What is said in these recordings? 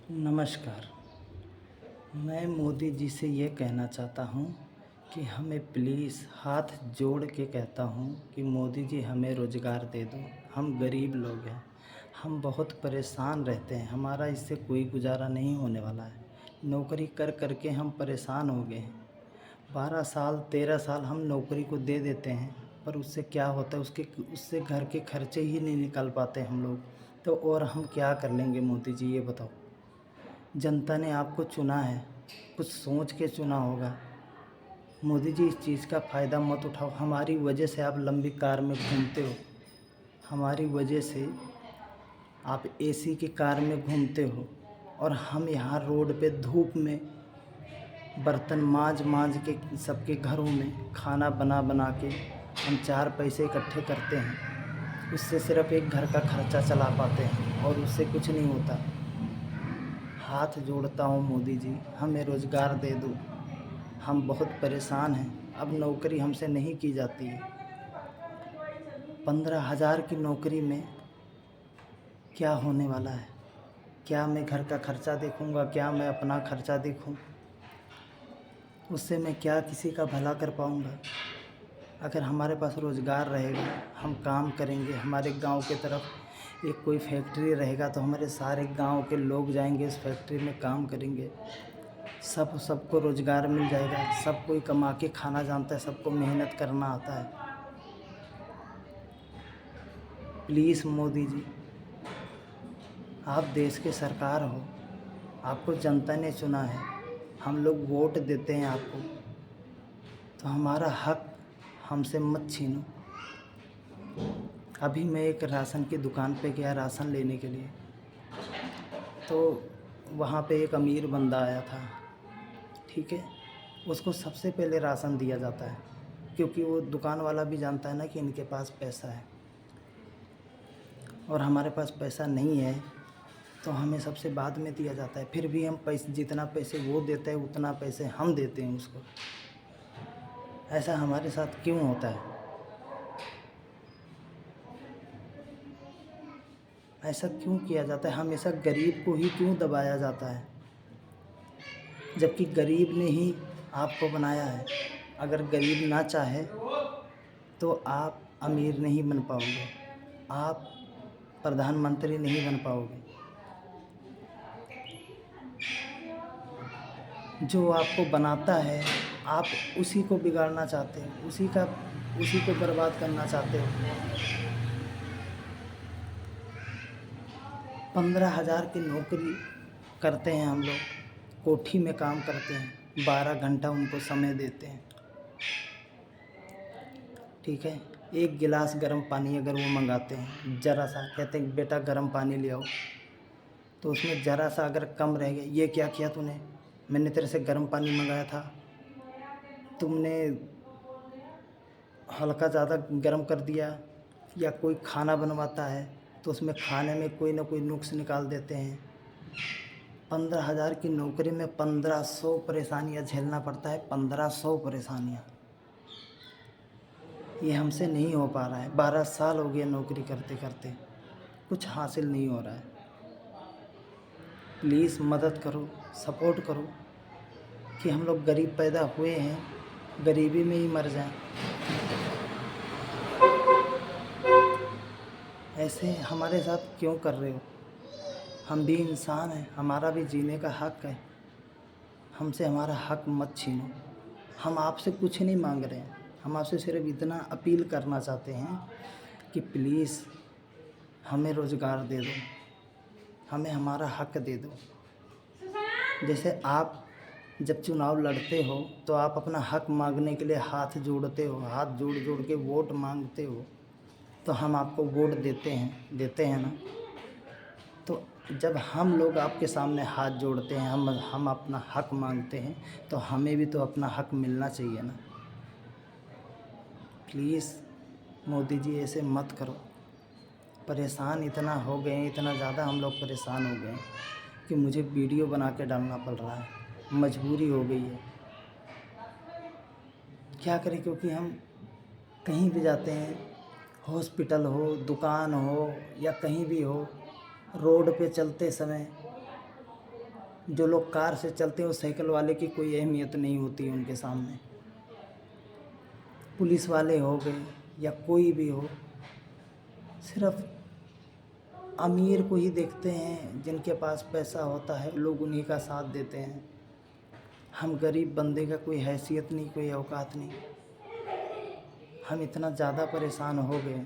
नमस्कार। मैं मोदी जी से ये कहना चाहता हूँ कि हमें प्लीज़ हाथ जोड़ के कहता हूँ कि मोदी जी हमें रोज़गार दे दो। हम गरीब लोग हैं, हम बहुत परेशान रहते हैं, हमारा इससे कोई गुज़ारा नहीं होने वाला है। नौकरी कर कर के हम परेशान हो गए हैं। 12 साल 13 साल हम नौकरी को दे देते हैं, पर उससे क्या होता है, उससे घर के खर्चे ही नहीं निकाल पाते हम लोग। तो और हम क्या कर लेंगे मोदी जी, ये बताओ। जनता ने आपको चुना है, कुछ सोच के चुना होगा। मोदी जी, इस चीज़ का फ़ायदा मत उठाओ। हमारी वजह से आप लंबी कार में घूमते हो, हमारी वजह से आप एसी की कार में घूमते हो, और हम यहाँ रोड पे धूप में बर्तन मांज मांज के सबके घरों में खाना बना बना के हम 4 पैसे इकट्ठे करते हैं। उससे सिर्फ़ एक घर का खर्चा चला पाते हैं और उससे कुछ नहीं होता। हाथ जोड़ता हूँ मोदी जी, हमें रोज़गार दे दो। हम बहुत परेशान हैं, अब नौकरी हमसे नहीं की जाती है। 15,000 की नौकरी में क्या होने वाला है? क्या मैं घर का खर्चा देखूँगा? क्या मैं अपना खर्चा देखूँ? उससे मैं क्या किसी का भला कर पाऊँगा? अगर हमारे पास रोज़गार रहेगा, हम काम करेंगे, हमारे गांव के तरफ एक कोई फैक्ट्री रहेगा तो हमारे सारे गांव के लोग जाएंगे उस फैक्ट्री में काम करेंगे। सबको रोज़गार मिल जाएगा। सब कोई कमा के खाना जानता है, सबको मेहनत करना आता है। प्लीज़ मोदी जी, आप देश के सरकार हो, आपको जनता ने चुना है, हम लोग वोट देते हैं आपको, तो हमारा हक हमसे मत छीनो। अभी मैं एक राशन की दुकान पे गया राशन लेने के लिए, तो वहाँ पे एक अमीर बंदा आया था, ठीक है। उसको सबसे पहले राशन दिया जाता है, क्योंकि वो दुकान वाला भी जानता है ना कि इनके पास पैसा है, और हमारे पास पैसा नहीं है तो हमें सबसे बाद में दिया जाता है। फिर भी हम जितना पैसे वो देता है उतना पैसे हम देते हैं उसको। ऐसा हमारे साथ क्यों होता है? ऐसा क्यों किया जाता है? हमेशा गरीब को ही क्यों दबाया जाता है, जबकि गरीब ने ही आपको बनाया है। अगर गरीब ना चाहे तो आप अमीर नहीं बन पाओगे, आप प्रधानमंत्री नहीं बन पाओगे। जो आपको बनाता है आप उसी को बिगाड़ना चाहते हो, उसी को बर्बाद करना चाहते हो। 15,000 की नौकरी करते हैं हम लोग, कोठी में काम करते हैं, 12 घंटा उनको समय देते हैं, ठीक है। एक गिलास गर्म पानी अगर वो मंगाते हैं, ज़रा सा कहते हैं बेटा गर्म पानी ले आओ, तो उसमें ज़रा सा अगर कम रह गया, ये क्या किया तूने, मैंने तेरे से गर्म पानी मंगाया था, तुमने हल्का ज़्यादा गर्म कर दिया। या कोई खाना बनवाता है तो उसमें खाने में कोई ना कोई नुक्स निकाल देते हैं। 15,000 की नौकरी में 1500 परेशानियाँ झेलना पड़ता है, 1500 परेशानियाँ। ये हमसे नहीं हो पा रहा है। 12 साल हो गए नौकरी करते करते, कुछ हासिल नहीं हो रहा है। प्लीज़ मदद करो, सपोर्ट करो कि हम लोग गरीब पैदा हुए हैं, गरीबी में ही मर जाएं। ऐसे हमारे साथ क्यों कर रहे हो? हम भी इंसान हैं, हमारा भी जीने का हक़ है। हमसे हमारा हक़ मत छीनो। हम आपसे कुछ नहीं मांग रहे हैं, हम आपसे सिर्फ इतना अपील करना चाहते हैं कि प्लीज़ हमें रोज़गार दे दो, हमें हमारा हक़ दे दो। जैसे आप जब चुनाव लड़ते हो तो आप अपना हक़ मांगने के लिए हाथ जोड़ते हो, हाथ जोड़ जोड़ के वोट मांगते हो, तो हम आपको वोट देते हैं ना। तो जब हम लोग आपके सामने हाथ जोड़ते हैं, हम अपना हक़ मांगते हैं, तो हमें भी तो अपना हक़ मिलना चाहिए ना। प्लीज़ मोदी जी ऐसे मत करो। परेशान इतना हो गए हैं, इतना ज़्यादा हम लोग परेशान हो गए हैं कि मुझे वीडियो बना के डालना पड़ रहा है, मजबूरी हो गई है। क्या करें, क्योंकि हम कहीं भी जाते हैं, हॉस्पिटल हो, दुकान हो या कहीं भी हो, रोड पे चलते समय जो लोग कार से चलते हैं उस साइकिल वाले की कोई अहमियत नहीं होती है उनके सामने। पुलिस वाले हो गए या कोई भी हो, सिर्फ अमीर को ही देखते हैं, जिनके पास पैसा होता है लोग उन्हीं का साथ देते हैं। हम गरीब बंदे का कोई हैसियत नहीं, कोई औकात नहीं। हम इतना ज़्यादा परेशान हो गए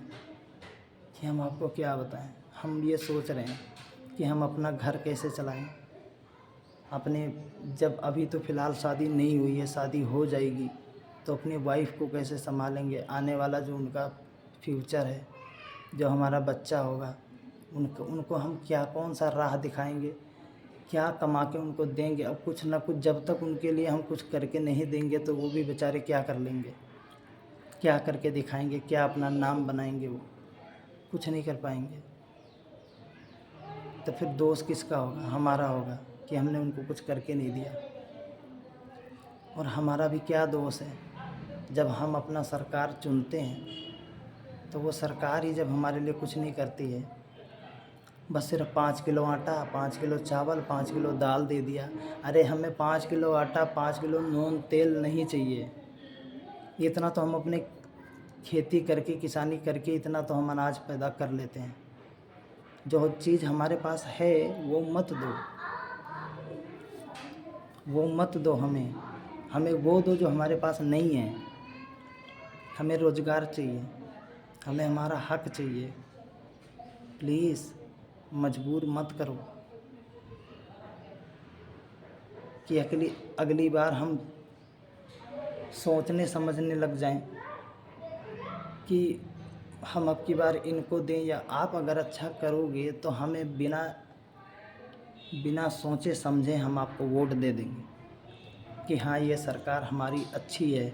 कि हम आपको क्या बताएं। हम ये सोच रहे हैं कि हम अपना घर कैसे चलाएं। अपने जब अभी तो फ़िलहाल शादी नहीं हुई है, शादी हो जाएगी तो अपनी वाइफ को कैसे संभालेंगे। आने वाला जो उनका फ्यूचर है, जो हमारा बच्चा होगा, उनको हम क्या कौन सा राह दिखाएंगे, क्या कमा के उनको देंगे। अब कुछ ना कुछ जब तक उनके लिए हम कुछ करके नहीं देंगे तो वो भी बेचारे क्या कर लेंगे, क्या करके दिखाएंगे, क्या अपना नाम बनाएंगे। वो कुछ नहीं कर पाएंगे। तो फिर दोष किसका होगा? हमारा होगा कि हमने उनको कुछ करके नहीं दिया। और हमारा भी क्या दोष है, जब हम अपना सरकार चुनते हैं तो वो सरकार ही जब हमारे लिए कुछ नहीं करती है, बस सिर्फ 5 किलो आटा, 5 किलो चावल, 5 किलो दाल दे दिया। अरे हमें 5 किलो आटा, 5 किलो नून तेल नहीं चाहिए। इतना तो हम अपने खेती करके, किसानी करके इतना तो हम अनाज पैदा कर लेते हैं। जो चीज़ हमारे पास है वो मत दो, वो मत दो हमें। हमें वो दो जो हमारे पास नहीं है। हमें रोज़गार चाहिए, हमें हमारा हक चाहिए। प्लीज़ मजबूर मत करो कि अगली बार हम सोचने समझने लग जाएं कि हम अब की बार इनको दें। या आप अगर अच्छा करोगे तो हमें बिना सोचे समझे हम आपको वोट दे देंगे कि हाँ ये सरकार हमारी अच्छी है,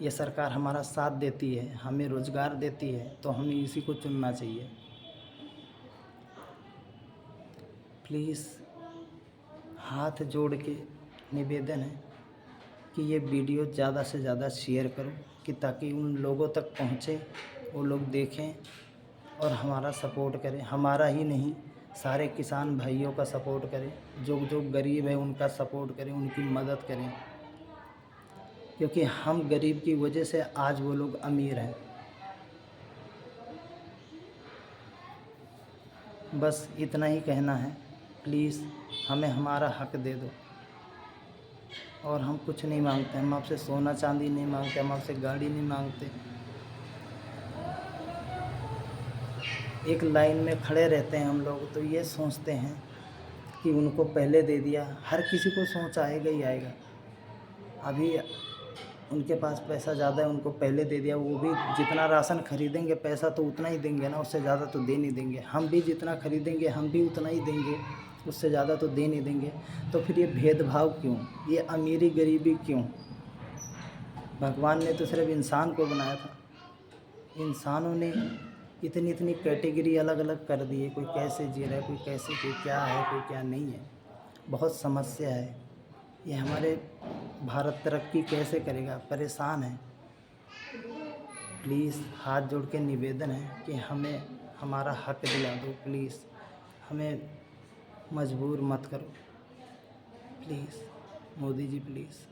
ये सरकार हमारा साथ देती है, हमें रोज़गार देती है, तो हमें इसी को चुनना चाहिए। प्लीज़ हाथ जोड़ के निवेदन है कि ये वीडियो ज़्यादा से ज़्यादा शेयर करो कि ताकि उन लोगों तक पहुँचे, वो लोग देखें और हमारा सपोर्ट करें। हमारा ही नहीं, सारे किसान भाइयों का सपोर्ट करें। जो गरीब है उनका सपोर्ट करें, उनकी मदद करें, क्योंकि हम गरीब की वजह से आज वो लोग अमीर हैं। बस इतना ही कहना है। प्लीज़ हमें हमारा हक दे दो। और हम कुछ नहीं मांगते, हम आपसे सोना चांदी नहीं मांगते, हम आपसे गाड़ी नहीं मांगते। एक लाइन में खड़े रहते हैं हम लोग तो ये सोचते हैं कि उनको पहले दे दिया। हर किसी को सोच आएगा ही आएगा। अभी उनके पास पैसा ज़्यादा है, उनको पहले दे दिया। वो भी जितना राशन खरीदेंगे पैसा तो उतना ही देंगे ना, उससे ज़्यादा तो दे नहीं देंगे। हम भी जितना खरीदेंगे हम भी उतना ही देंगे, उससे ज़्यादा तो दे नहीं देंगे। तो फिर ये भेदभाव क्यों, ये अमीरी गरीबी क्यों? भगवान ने तो सिर्फ इंसान को बनाया था। इंसानों ने इतनी कैटेगरी अलग अलग कर दी है। कोई कैसे जी रहा है, कोई कैसे, कोई क्या है, कोई क्या नहीं है। बहुत समस्या है। ये हमारे भारत तरक्की कैसे करेगा? परेशान है। प्लीज़ हाथ जोड़ के निवेदन है कि हमें हमारा हक दिला दो। प्लीज़ हमें मजबूर मत करो। Please Modi ji, please.